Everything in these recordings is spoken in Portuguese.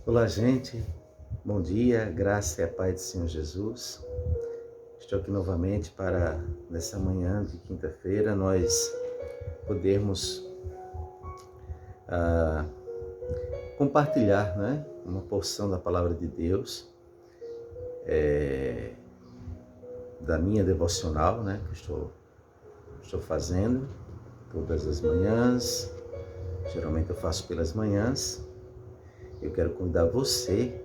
Olá, gente. Bom dia, graça e a paz do Senhor Jesus. Estou aqui novamente para, nessa manhã de quinta-feira, nós podermos ah, compartilhar, uma porção da palavra de Deus, da minha devocional, que estou fazendo todas as manhãs. Geralmente eu faço pelas manhãs. Eu quero convidar você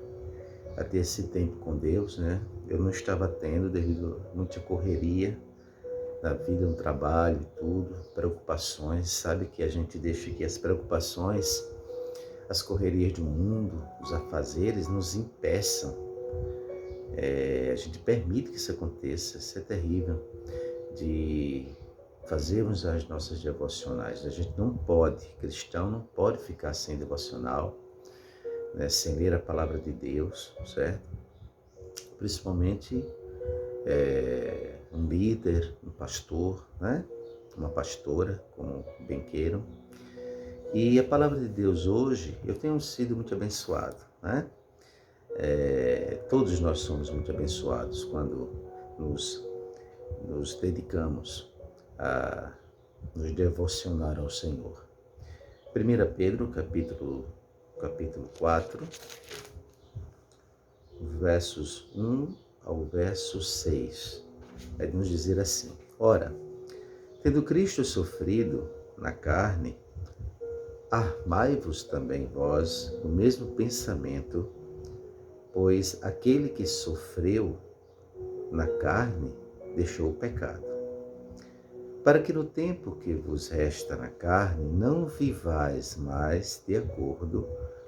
a ter esse tempo com Deus, Eu não estava tendo devido a muita correria da vida, no trabalho e tudo, preocupações. Sabe que a gente deixa que as preocupações, as correrias do mundo, os afazeres nos impeçam. A gente permite que isso aconteça, isso é terrível, de fazermos as nossas devocionais. A gente não pode, cristão não pode ficar sem devocional, sem ler a palavra de Deus, certo? Principalmente um líder, um pastor, uma pastora, como bem queiram. E a palavra de Deus hoje, eu tenho sido muito abençoado, Todos nós somos muito abençoados quando nos dedicamos a nos devocionar ao Senhor. 1 Pedro, capítulo 4, versos 1 ao verso 6, vai nos dizer assim: Ora, tendo Cristo sofrido na carne, armai-vos também vós do mesmo pensamento, pois aquele que sofreu na carne deixou o pecado, para que no tempo que vos resta na carne não vivais mais de acordo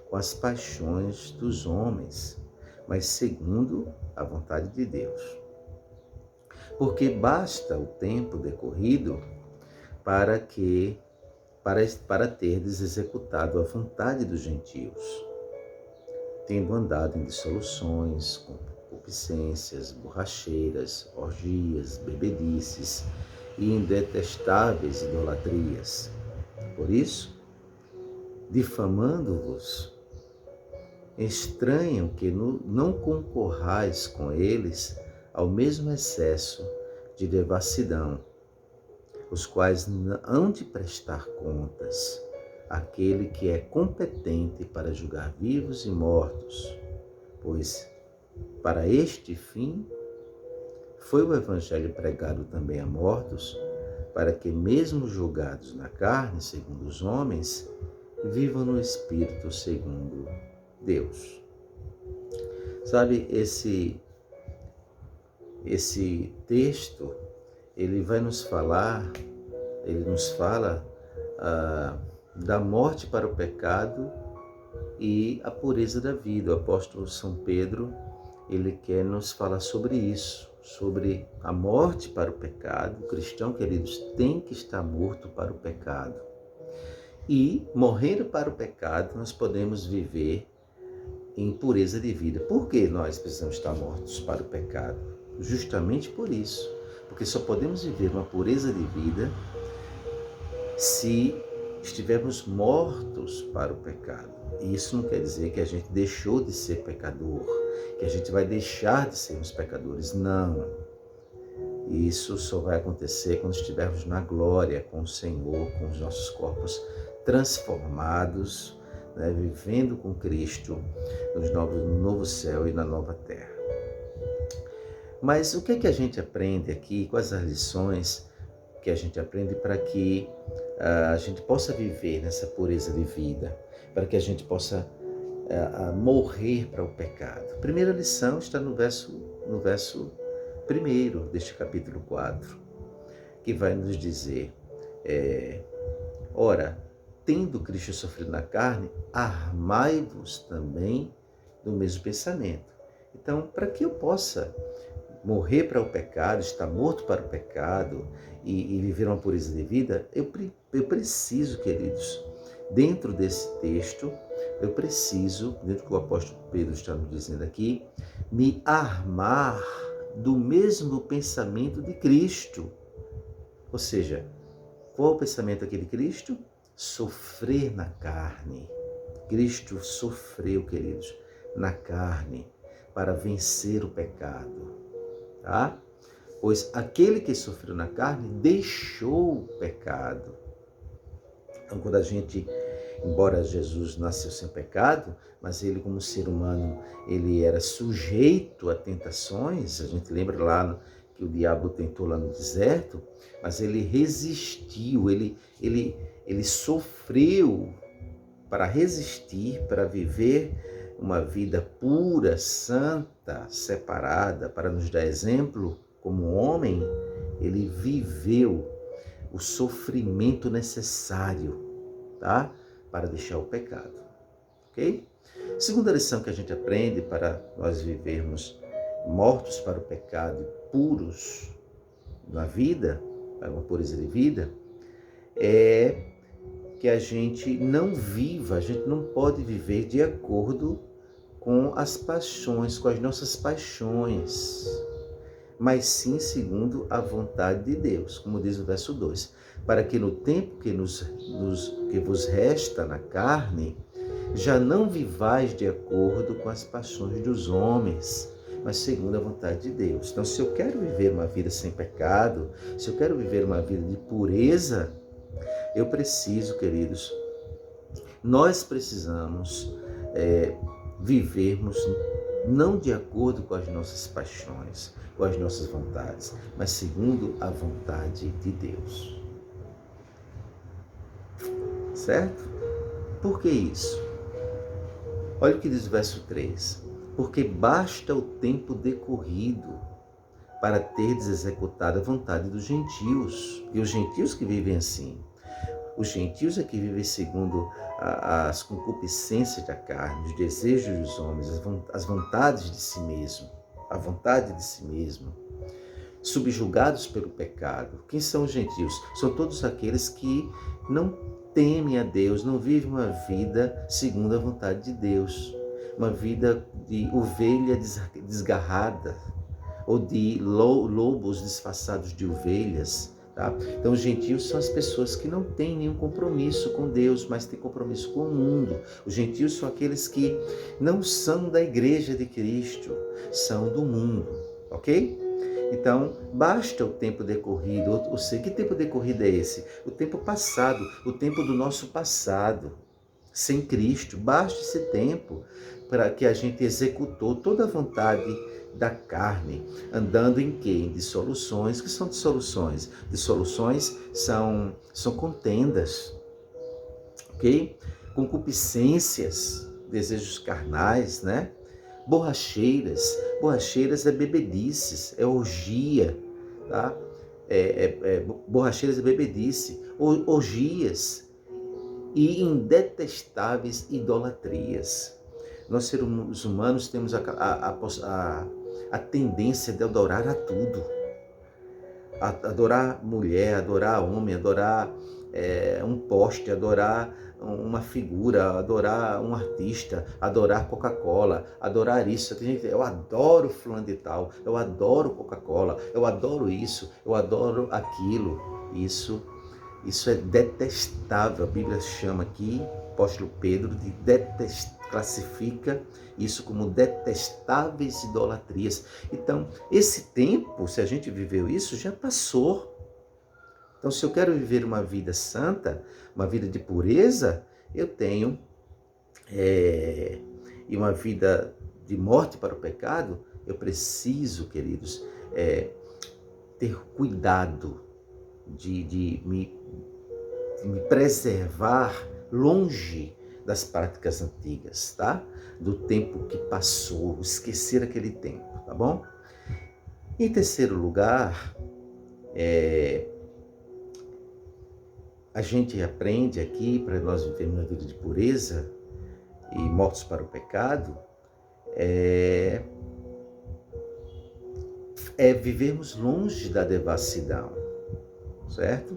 com as paixões dos homens, mas segundo a vontade de Deus. Porque basta o tempo decorrido para terdes executado a vontade dos gentios, tendo andado em dissoluções, concupiscências, borracheiras, orgias, bebedices e em detestáveis idolatrias. Por isso, difamando-vos, estranham que não concorrais com eles ao mesmo excesso de devassidão, os quais hão de prestar contas àquele que é competente para julgar vivos e mortos, pois para este fim foi o Evangelho pregado também a mortos, para que mesmo julgados na carne, segundo os homens, vivam no Espírito, segundo Deus. Sabe, esse texto, ele nos fala da morte para o pecado e a pureza da vida. O apóstolo São Pedro, ele quer nos falar sobre isso, sobre a morte para o pecado. O cristão, queridos, tem que estar morto para o pecado. E, morrendo para o pecado, nós podemos viver em pureza de vida. Por que nós precisamos estar mortos para o pecado? Justamente por isso. Porque só podemos viver uma pureza de vida se estivermos mortos para o pecado. E isso não quer dizer que a gente deixou de ser pecador, que a gente vai deixar de sermos pecadores. Não. Isso só vai acontecer quando estivermos na glória com o Senhor, com os nossos corpos transformados, vivendo com Cristo no novo céu e na nova terra. Mas o que é que a gente aprende aqui? Quais as lições que a gente aprende para que a gente possa viver nessa pureza de vida, para que a gente possa morrer para o pecado? A primeira lição está no verso 1 deste capítulo 4, que vai nos dizer: Ora, tendo Cristo sofrido na carne, armai-vos também do mesmo pensamento. Então, para que eu possa morrer para o pecado, estar morto para o pecado e viver uma pureza de vida, eu preciso, queridos, dentro desse texto, dentro do que o apóstolo Pedro está nos dizendo aqui, me armar do mesmo pensamento de Cristo. Ou seja, qual o pensamento aqui de Cristo? Sofrer na carne. Cristo sofreu, queridos. na carne para vencer o pecado, tá? Pois aquele que sofreu na carne deixou o pecado. Então, quando a gente, embora Jesus nasceu sem pecado, mas ele como ser humano, ele era sujeito a tentações. A gente lembra lá que o diabo tentou lá no deserto, mas ele resistiu, ele sofreu para resistir, para viver uma vida pura, santa, separada, para nos dar exemplo como homem. Ele viveu o sofrimento necessário, tá? Para deixar o pecado, ok? Segunda lição que a gente aprende para nós vivermos mortos para o pecado e puros na vida, para uma pureza de vida, é que a gente não pode viver de acordo com as paixões, com as nossas paixões, mas sim segundo a vontade de Deus, como diz o verso 2, para que no tempo que vos resta na carne, já não vivais de acordo com as paixões dos homens, mas segundo a vontade de Deus. Então, se eu quero viver uma vida sem pecado, se eu quero viver uma vida de pureza, eu preciso, queridos, nós precisamos vivermos não de acordo com as nossas paixões, com as nossas vontades, mas segundo a vontade de Deus. Certo? Por que isso? Olha o que diz o verso 3. Porque basta o tempo decorrido para teres executado a vontade dos gentios. E os gentios que vivem assim. Os gentios é que vivem segundo as concupiscências da carne, os desejos dos homens, as vontades de si mesmo, a vontade de si mesmo, subjugados pelo pecado. Quem são os gentios? São todos aqueles que não temem a Deus, não vivem uma vida segundo a vontade de Deus, uma vida de ovelha desgarrada ou de lobos disfarçados de ovelhas. Tá? Então, os gentios são as pessoas que não têm nenhum compromisso com Deus, mas têm compromisso com o mundo. Os gentios são aqueles que não são da igreja de Cristo, são do mundo, ok? Então, basta o tempo decorrido, ou seja, que tempo decorrido é esse? O tempo passado, o tempo do nosso passado, sem Cristo. Basta esse tempo para que a gente executou toda a vontade da carne, andando em quê? Em dissoluções. O que são dissoluções? Dissoluções são contendas, ok? Concupiscências, desejos carnais, né? Borracheiras é bebedices, é orgia, tá? Borracheiras é bebedice, orgias e indetestáveis idolatrias. Nós, seres humanos, temos a tendência de adorar a tudo. Adorar mulher, adorar homem, adorar um poste, adorar uma figura, adorar um artista, adorar Coca-Cola, adorar isso. Eu adoro fulano de tal, eu adoro Coca-Cola, eu adoro isso, eu adoro aquilo. Isso é detestável. A Bíblia chama aqui, o apóstolo Pedro, de classifica isso como detestáveis idolatrias. Então, esse tempo, se a gente viveu isso, já passou. Então, se eu quero viver uma vida santa, uma vida de pureza, eu tenho e uma vida de morte para o pecado, eu preciso, queridos, ter cuidado de me preservar longe das práticas antigas, tá? Do tempo que passou, esquecer aquele tempo, tá bom? Em terceiro lugar, a gente aprende aqui, para nós vivermos uma vida de pureza e mortos para o pecado, vivermos longe da devassidão, certo?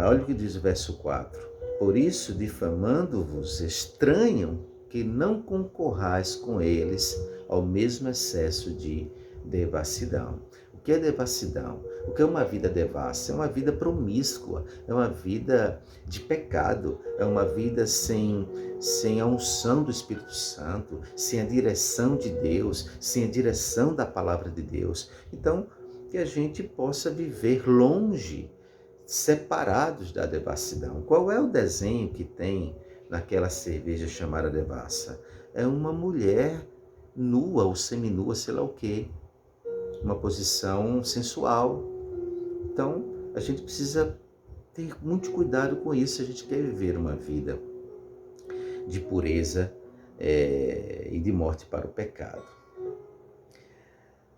Olha o que diz o verso 4. Por isso, difamando-vos, estranham que não concorrais com eles ao mesmo excesso de devassidão. O O que é devassidão? O que é uma vida devassa? É uma vida promíscua, é uma vida de pecado, é uma vida sem a unção do Espírito Santo, sem a direção de Deus, sem a direção da palavra de Deus. Então, que a gente possa viver longe, separados da devassidão. Qual é o desenho que tem naquela cerveja chamada devassa? É uma mulher nua ou seminua, sei lá o quê, uma posição sensual. Então, a gente precisa ter muito cuidado com isso se a gente quer viver uma vida de pureza e de morte para o pecado.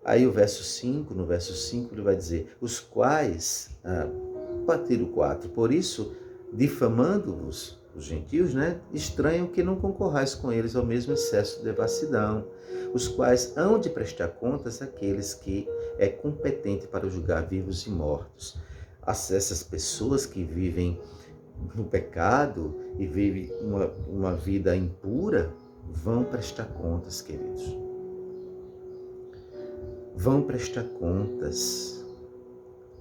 Aí no verso 5 ele vai dizer, os quais, Tiro 4, por isso, difamando-vos, os gentios, estranham que não concorrais com eles ao mesmo excesso de devassidão, os quais hão de prestar contas àqueles que é competente para julgar vivos e mortos. Essas pessoas que vivem no pecado e vivem uma vida impura, vão prestar contas, queridos. Vão prestar contas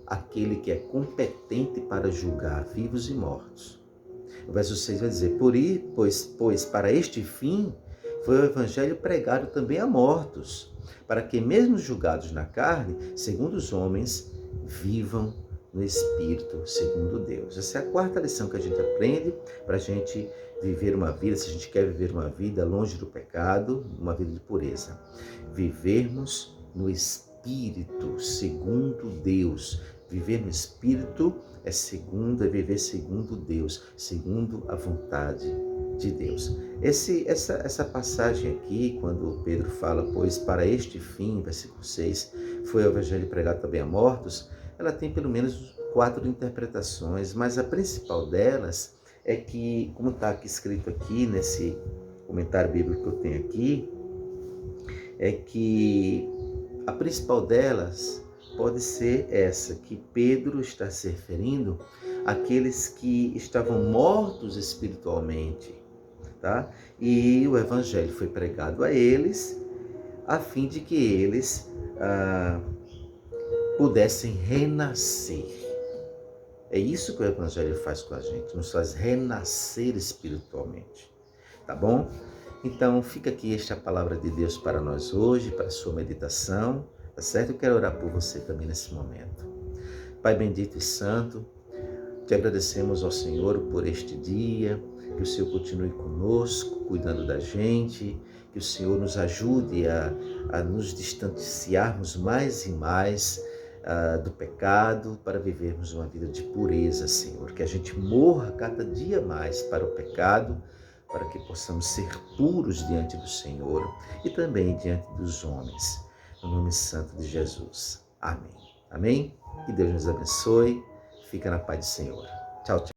àquele que é competente para julgar vivos e mortos. O verso 6 vai dizer, pois para este fim foi o evangelho pregado também a mortos, para que mesmo julgados na carne, segundo os homens, vivam no Espírito, segundo Deus. Essa é a quarta lição que a gente aprende para a gente viver uma vida, se a gente quer viver uma vida longe do pecado, uma vida de pureza. Vivermos no Espírito, segundo Deus. Viver no Espírito é viver segundo Deus, segundo a vontade de Deus. Essa passagem aqui, quando Pedro fala, pois para este fim, versículo 6, foi o evangelho pregado também a mortos, ela tem pelo menos 4 interpretações, mas a principal delas é que, como está aqui escrito aqui nesse comentário bíblico que eu tenho aqui, é que a principal delas pode ser essa, que Pedro está se referindo àqueles que estavam mortos espiritualmente, tá? E o evangelho foi pregado a eles, a fim de que eles pudessem renascer. É isso que o evangelho faz com a gente, nos faz renascer espiritualmente, tá bom? Então, fica aqui esta palavra de Deus para nós hoje, para a sua meditação, tá certo? Eu quero orar por você também nesse momento. Pai bendito e santo, te agradecemos ao Senhor por este dia, que o Senhor continue conosco, cuidando da gente, que o Senhor nos ajude a nos distanciarmos mais e mais do pecado, para vivermos uma vida de pureza, Senhor. Que a gente morra cada dia mais para o pecado, para que possamos ser puros diante do Senhor e também diante dos homens. No nome santo de Jesus. Amém. Amém? Que Deus nos abençoe. Fica na paz do Senhor. Tchau, tchau.